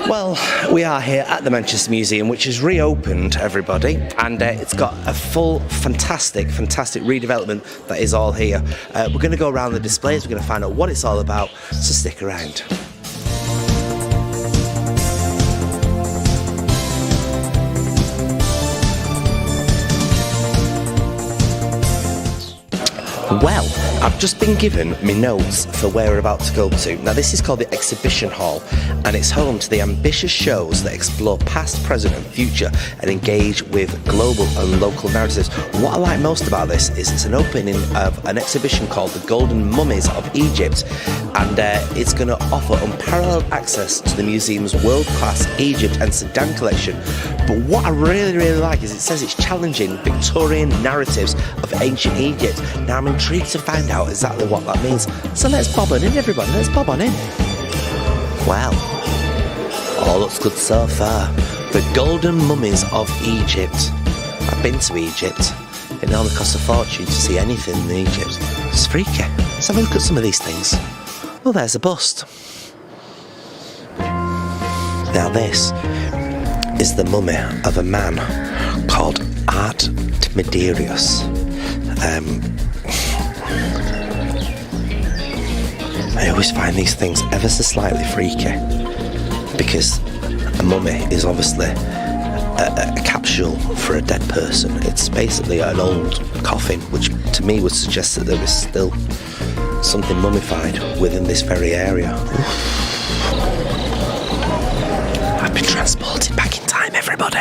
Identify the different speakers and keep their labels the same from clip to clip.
Speaker 1: Well, we are here at the Manchester Museum, which has reopened, everybody, and it's got a full, fantastic redevelopment that is all here. We're going to go around the displays, we're going to find out what it's all about, so stick around. Well, I've just been given my notes for where we're about to go to. Now, this is called the Exhibition Hall, and it's home to the ambitious shows that explore past, present and future and engage with global and local narratives. What I like most about this is it's an opening of an exhibition called the Golden Mummies of Egypt, and it's going to offer unparalleled access to the museum's world-class Egypt and Sudan collection. But what I really like is it says it's challenging Victorian narratives of ancient Egypt. Now, I'm intrigued to find out exactly what that means. So let's bob on in, everybody. Let's bob on in. Well, all looks good so far. The Golden Mummies of Egypt. I've been to Egypt. It normally costs a fortune to see anything in Egypt. It's freaky. Let's have a look at some of these things. Well, there's a bust. Now, this is the mummy of a man called Artemiderius. I always find these things ever so slightly freaky because a mummy is obviously a capsule for a dead person. It's basically an old coffin, which to me would suggest that there is still something mummified within this very area. I've been transported back in time, everybody.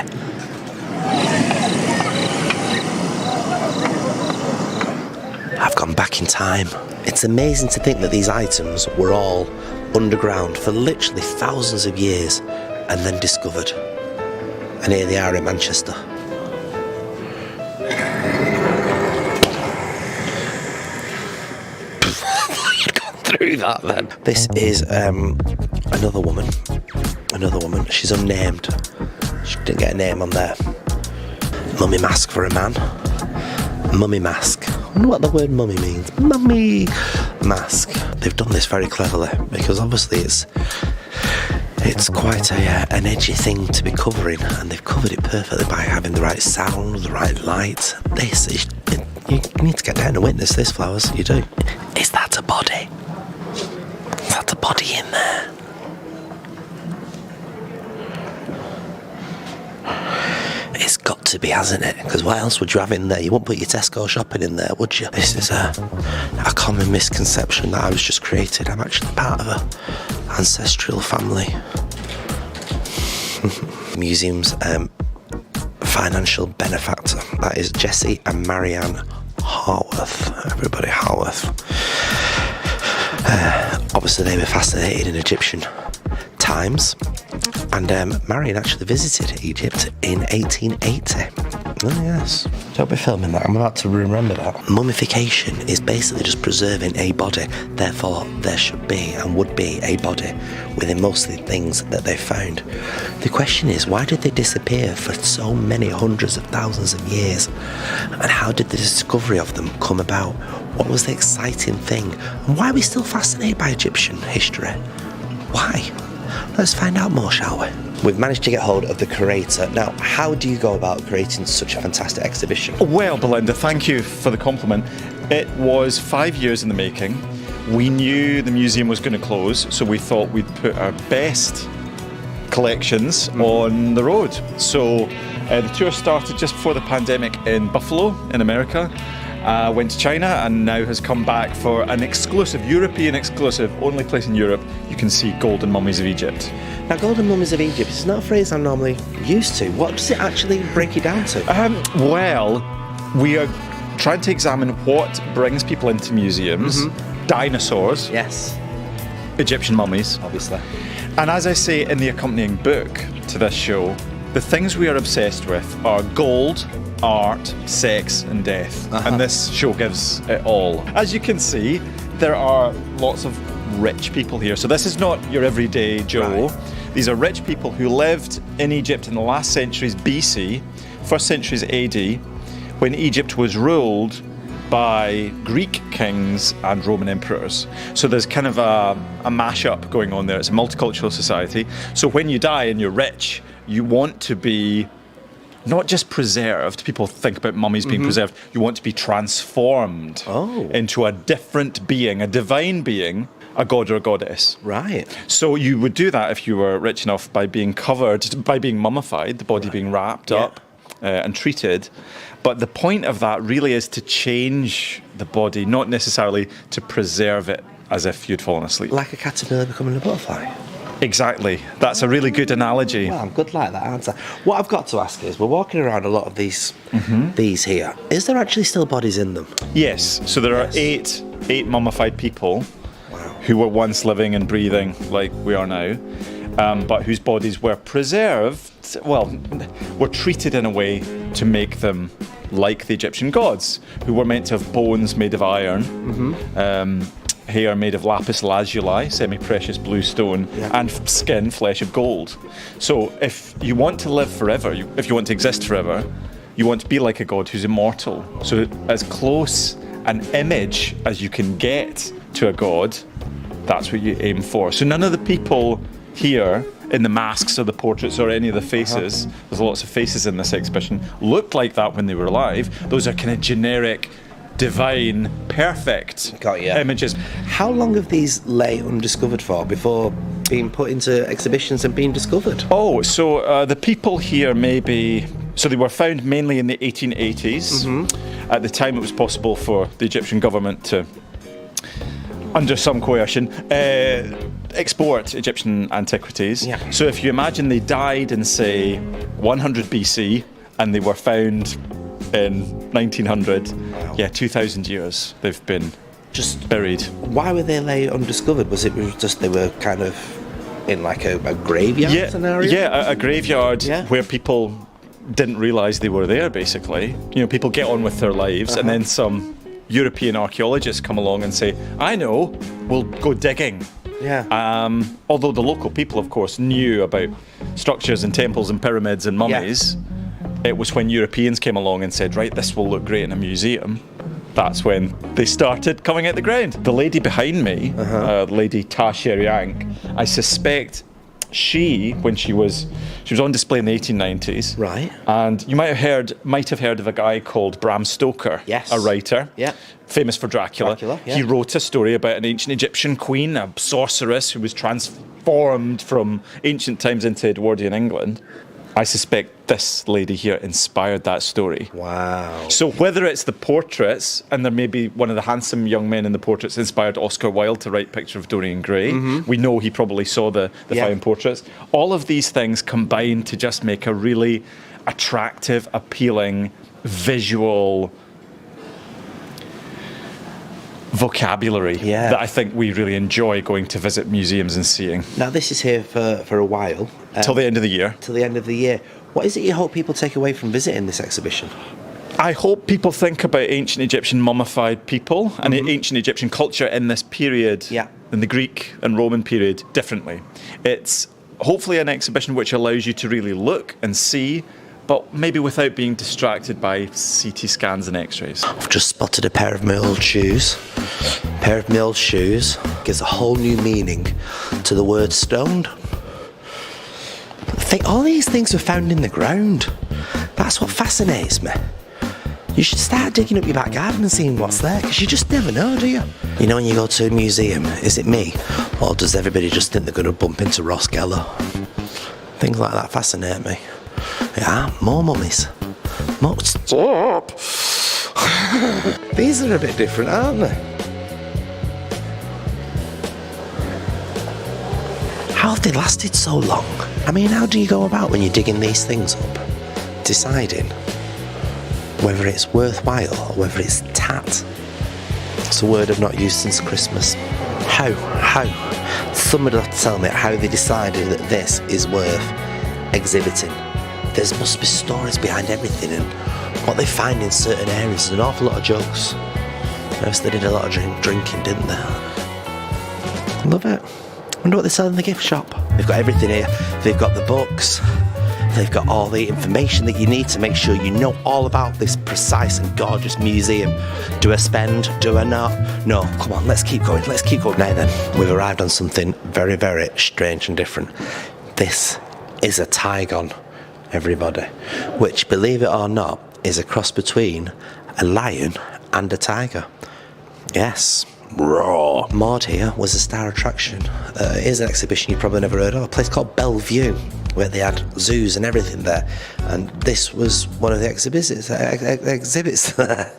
Speaker 1: I've gone back in time. It's amazing to think that these items were all underground for literally thousands of years and then discovered. And here they are in Manchester. You'd gone through that then. This is another woman. She's unnamed. She didn't get a name on there. Mummy mask for a man. Mummy mask. I wonder what the word mummy means. Mummy mask. They've done this very cleverly because obviously it's quite an edgy thing to be covering, and they've covered it perfectly by having the right sound, the right light. You need to get down and witness this, Flowers. You do. Is that a body? Is that a body in there? It's got to be, hasn't it? Because what else would you have in there? You wouldn't put your Tesco shopping in there, would you? This is a common misconception that I was just created. I'm actually part of a ancestral family. Museum's financial benefactor. That is Jessie and Marianne Harworth. Everybody, Harworth. Obviously, they were fascinated in Egyptian times. And Marion actually visited Egypt in 1880. Oh yes. Don't be filming that, I'm about to remember that. Mummification is basically just preserving a body. Therefore, there should be and would be a body within most of the things that they found. The question is, why did they disappear for so many hundreds of thousands of years? And how did the discovery of them come about? What was the exciting thing? And why are we still fascinated by Egyptian history? Why? Let's find out more, shall we? We've managed to get hold of the curator. Now, how do you go about creating such a fantastic exhibition?
Speaker 2: Well, Belinda, thank you for the compliment. It was 5 years in the making. We knew the museum was going to close, so we thought we'd put our best collections on the road. So the tour started just before the pandemic in Buffalo, in America. Went to China and now has come back for an exclusive, European exclusive, only place in Europe you can see Golden Mummies of Egypt.
Speaker 1: Now, Golden Mummies of Egypt is not a phrase I'm normally used to. What does it actually break it down to?
Speaker 2: Well, we are trying to examine what brings people into museums. Dinosaurs.
Speaker 1: Yes.
Speaker 2: Egyptian mummies.
Speaker 1: Obviously.
Speaker 2: And as I say in the accompanying book to this show, the things we are obsessed with are gold, art, sex and death. And this show gives it all. As you can see, there are lots of rich people here. So this is not your everyday Joe. Right. These are rich people who lived in Egypt in the last centuries BC, first centuries AD, when Egypt was ruled by Greek kings and Roman emperors. So there's kind of a mashup going on there. It's a multicultural society. So when you die and you're rich, you want to be not just preserved. People think about mummies being preserved. You want to be transformed into a different being, a divine being, a god or a goddess.
Speaker 1: Right.
Speaker 2: So you would do that if you were rich enough by being covered, by being mummified, the body being wrapped up and treated. But the point of that really is to change the body, not necessarily to preserve it as if you'd fallen asleep.
Speaker 1: Like a caterpillar becoming a butterfly.
Speaker 2: Exactly. That's a really good analogy.
Speaker 1: Well, I'm good like that answer. What I've got to ask is, we're walking around a lot of these here. Is there actually still bodies in them?
Speaker 2: Yes. So there are eight mummified people who were once living and breathing like we are now, but whose bodies were preserved, were treated in a way to make them like the Egyptian gods, who were meant to have bones made of iron, hair made of lapis lazuli, semi-precious blue stone, and skin, flesh of gold. So if you want to live forever, if you want to exist forever, you want to be like a god who's immortal. So as close an image as you can get to a god, that's what you aim for. So none of the people here in the masks or the portraits or any of the faces, there's lots of faces in this exhibition, looked like that when they were alive. Those are kind of generic, divine, perfect images.
Speaker 1: How long have these lay undiscovered for before being put into exhibitions and being discovered?
Speaker 2: Oh, so the people here so they were found mainly in the 1880s. At the time it was possible for the Egyptian government to, under some coercion, export Egyptian antiquities. So if you imagine they died in, say, 100 BC and they were found in 1900, 2,000 years they've been just buried.
Speaker 1: Why were they lay undiscovered? Was it just they were kind of in like a graveyard scenario?
Speaker 2: Yeah, a graveyard where people didn't realise they were there, basically. You know, people get on with their lives and then some European archaeologists come along and say, I know, we'll go digging. Although the local people, of course, knew about structures and temples and pyramids and mummies, it was when Europeans came along and said, right, this will look great in a museum. That's when they started coming out the ground. The lady behind me, Lady Ta Sheriank, I suspect she was on display in the 1890s.
Speaker 1: Right.
Speaker 2: And you might have heard of a guy called Bram Stoker, a writer, famous for Dracula. He wrote a story about an ancient Egyptian queen, a sorceress who was transformed from ancient times into Edwardian England. I suspect this lady here inspired that story.
Speaker 1: Wow.
Speaker 2: So whether it's the portraits, and there may be one of the handsome young men in the portraits inspired Oscar Wilde to write Picture of Dorian Gray. We know he probably saw the fine portraits. All of these things combine to just make a really attractive, appealing, visual vocabulary that I think we really enjoy going to visit museums and seeing.
Speaker 1: Now this is here for a while.
Speaker 2: Till the end of the year.
Speaker 1: Till the end of the year. What is it you hope people take away from visiting this exhibition?
Speaker 2: I hope people think about ancient Egyptian mummified people and ancient Egyptian culture in this period, in the Greek and Roman period, differently. It's hopefully an exhibition which allows you to really look and see, but maybe without being distracted by CT scans and x-rays.
Speaker 1: I've just spotted a pair of my old shoes. A pair of my old shoes gives a whole new meaning to the word stoned. I think all these things were found in the ground. That's what fascinates me. You should start digging up your back garden and seeing what's there, because you just never know, do you? You know, when you go to a museum, is it me, or does everybody just think they're going to bump into Ross Geller? Things like that fascinate me. Yeah, more mummies. More. Stop! These are a bit different, aren't they? How have they lasted so long? I mean, how do you go about when you're digging these things up, deciding whether it's worthwhile or whether it's tat? It's a word I've not used since Christmas. How? Somebody have to tell me how they decided that this is worth exhibiting. There must be stories behind everything, and what they find in certain areas is an awful lot of jokes. Notice they did a lot of drinking, didn't they? Love it. Wonder what they sell in the gift shop. They've got everything here. They've got the books, They've got all the information that you need to make sure you know all about this precise and gorgeous museum. Do I spend? Do I not? No, come on, let's keep going. Now then, we've arrived on something very, very strange and different. This is a Tigon, everybody, which, believe it or not, is a cross between a lion and a tiger. Yes. Raw. Maud here was a star attraction. Here's an exhibition you've probably never heard of, a place called Bellevue, where they had zoos and everything there. And this was one of the exhibits there.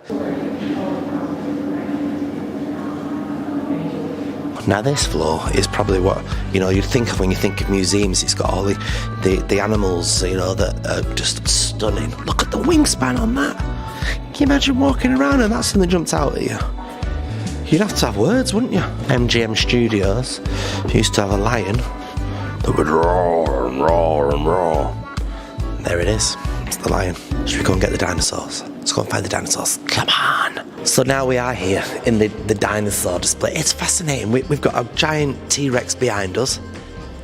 Speaker 1: Now this floor is probably what, you know, you'd think of when you think of museums. It's got all the animals, you know, that are just stunning. Look at the wingspan on that. Can you imagine walking around and that's something jumped out at you? You'd have to have words, wouldn't you? MGM Studios used to have a lion that would roar and roar and roar. There it is. It's the lion. Should we go and get the dinosaurs? Let's go and find the dinosaurs. Come on. So now we are here in the dinosaur display. It's fascinating. We've got a giant T-Rex behind us.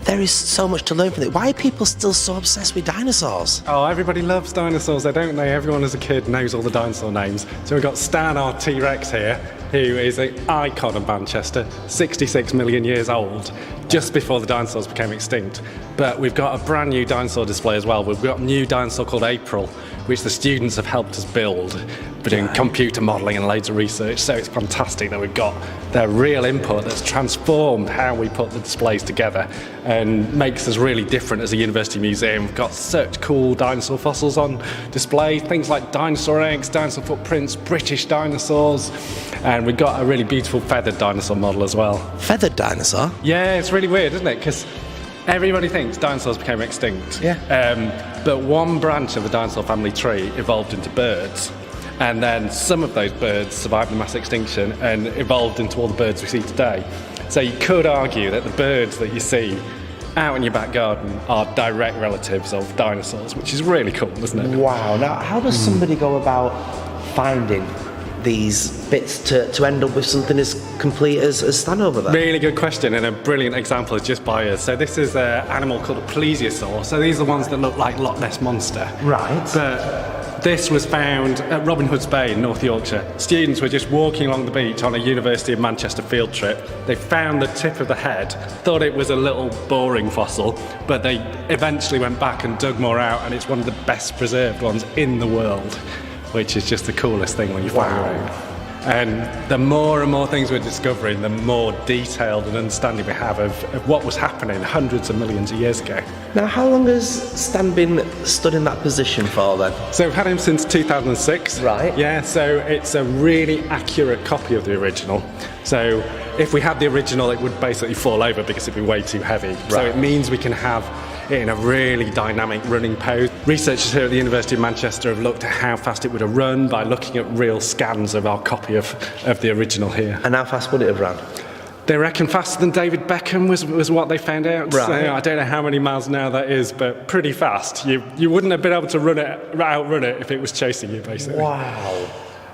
Speaker 1: There is so much to learn from it. Why are people still so obsessed with dinosaurs?
Speaker 3: Oh, everybody loves dinosaurs, don't they? Everyone as a kid knows all the dinosaur names. So we've got Stan, our T-Rex here, who is an icon of Manchester, 66 million years old, just before the dinosaurs became extinct. But we've got a brand new dinosaur display as well. We've got a new dinosaur called April, which the students have helped us build. We're doing computer modelling and loads of research, so it's fantastic that we've got their real input that's transformed how we put the displays together and makes us really different as a university museum. We've got such cool dinosaur fossils on display, things like dinosaur eggs, dinosaur footprints, British dinosaurs, and we've got a really beautiful feathered dinosaur model as well.
Speaker 1: Feathered dinosaur?
Speaker 3: Yeah, it's really weird, isn't it? Because everybody thinks dinosaurs became extinct.
Speaker 1: Yeah.
Speaker 3: But one branch of the dinosaur family tree evolved into birds. And then some of those birds survived the mass extinction and evolved into all the birds we see today. So you could argue that the birds that you see out in your back garden are direct relatives of dinosaurs, which is really cool, isn't it?
Speaker 1: Wow. Now, how does somebody go about finding these bits to end up with something as complete as Stan over there?
Speaker 3: Really good question, and a brilliant example is just by us. So this is an animal called a plesiosaur. So these are the ones that look like Loch Ness Monster.
Speaker 1: Right.
Speaker 3: But this was found at Robin Hood's Bay in North Yorkshire. Students were just walking along the beach on a University of Manchester field trip. They found the tip of the head, thought it was a little boring fossil, but they eventually went back and dug more out, and it's one of the best preserved ones in the world, which is just the coolest thing when you find your own. And the more and more things we're discovering, the more detailed and understanding we have of what was happening hundreds of millions of years ago.
Speaker 1: Now, how long has Stan been stood in that position for then?
Speaker 3: So we've had him since 2006.
Speaker 1: Right.
Speaker 3: Yeah, so it's a really accurate copy of the original. So if we had the original, it would basically fall over because it'd be way too heavy. Right. So it means we can have it in a really dynamic running pose. Researchers here at the University of Manchester have looked at how fast it would have run by looking at real scans of our copy of the original here.
Speaker 1: And how fast would it have run?
Speaker 3: They reckon faster than David Beckham was what they found out.
Speaker 1: Right.
Speaker 3: So I don't know how many miles an hour that is, but pretty fast. You wouldn't have been able to outrun it if it was chasing you, basically.
Speaker 1: Wow.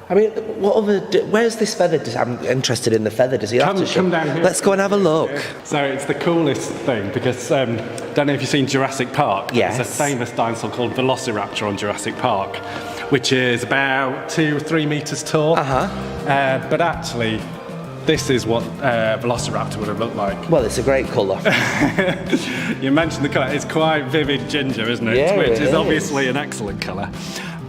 Speaker 1: I mean, where's this feather? I'm interested in the feather. Does he have to show?
Speaker 3: Come down here.
Speaker 1: Let's go and have a look.
Speaker 3: So it's the coolest thing because, don't know if you've seen Jurassic Park.
Speaker 1: Yes.
Speaker 3: There's a famous dinosaur called Velociraptor on Jurassic Park, which is about 2 or 3 meters tall. But actually, this is what Velociraptor would have looked like.
Speaker 1: Well, it's a great colour.
Speaker 3: You mentioned the colour. It's quite vivid ginger, isn't it?
Speaker 1: Yeah,
Speaker 3: Which
Speaker 1: it
Speaker 3: is
Speaker 1: is
Speaker 3: obviously an excellent colour.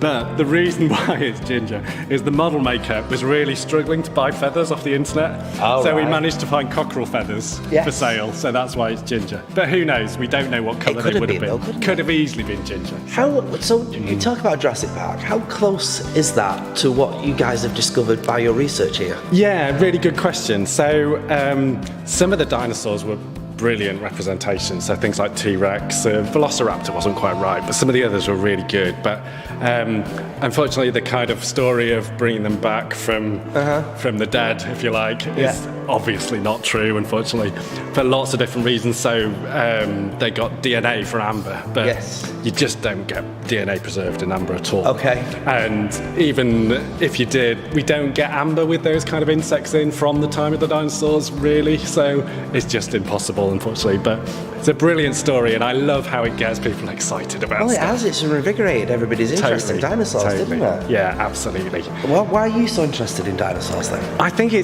Speaker 3: But the reason why it's ginger is the model maker was really struggling to buy feathers off the internet.
Speaker 1: Oh,
Speaker 3: so
Speaker 1: right.
Speaker 3: we managed to find cockerel feathers for sale, so that's why it's ginger. But who knows? We don't know what colour they would have been. Could have easily been ginger.
Speaker 1: So you talk about Jurassic Park. How close is that to what you guys have discovered by your research here?
Speaker 3: Yeah, really good question. So some of the dinosaurs were brilliant representations, so things like T-Rex, Velociraptor wasn't quite right, but some of the others were really good. But unfortunately, the kind of story of bringing them back from the dead, if you like, obviously not true, unfortunately, for lots of different reasons. So they got DNA from amber, but
Speaker 1: Yes.
Speaker 3: you just don't get DNA preserved in amber at all.
Speaker 1: Okay.
Speaker 3: And even if you did, we don't get amber with those kind of insects in from the time of the dinosaurs, really. So it's just impossible, unfortunately. But it's a brilliant story, and I love how it gets people excited about
Speaker 1: Well, it
Speaker 3: stuff.
Speaker 1: has. It's reinvigorated everybody's interest in dinosaurs, didn't it?
Speaker 3: Yeah, absolutely.
Speaker 1: Well, why are you so interested in dinosaurs then?
Speaker 3: I think I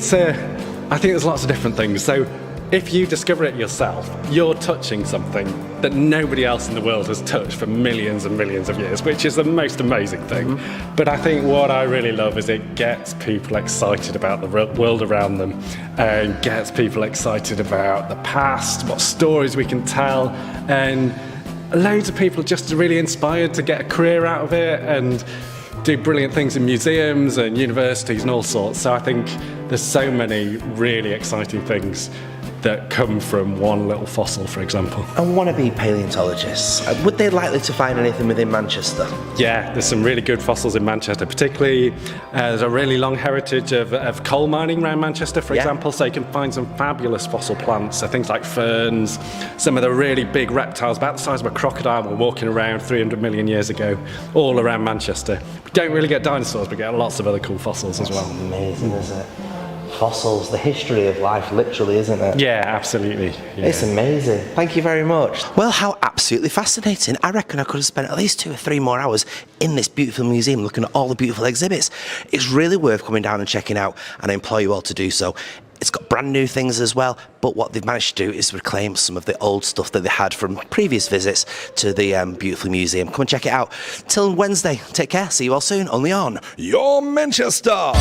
Speaker 3: think there's lots of different things. So if you discover it yourself, you're touching something that nobody else in the world has touched for millions and millions of years, which is the most amazing thing. But I think what I really love is it gets people excited about the world around them, and gets people excited about the past, what stories we can tell, and loads of people just really inspired to get a career out of it and do brilliant things in museums and universities and all sorts. So I think there's so many really exciting things that come from one little fossil, for example.
Speaker 1: And wannabe paleontologists, would they likely to find anything within Manchester?
Speaker 3: Yeah, there's some really good fossils in Manchester, particularly there's a really long heritage of coal mining around Manchester, for example, so you can find some fabulous fossil plants, so things like ferns, some of the really big reptiles about the size of a crocodile were walking around 300 million years ago, all around Manchester. We don't really get dinosaurs, but we get lots of other cool fossils as well.
Speaker 1: Amazing, isn't it? Fossils, the history of life, literally, isn't it?
Speaker 3: Yeah, absolutely. Yeah.
Speaker 1: It's amazing. Thank you very much. Well, how absolutely fascinating. I reckon I could have spent at least 2 or 3 more hours in this beautiful museum looking at all the beautiful exhibits. It's really worth coming down and checking out, and I implore you all to do so. It's got brand new things as well, but what they've managed to do is reclaim some of the old stuff that they had from previous visits to the beautiful museum. Come and check it out. Till Wednesday, take care. See you all soon, only on Your Manchester.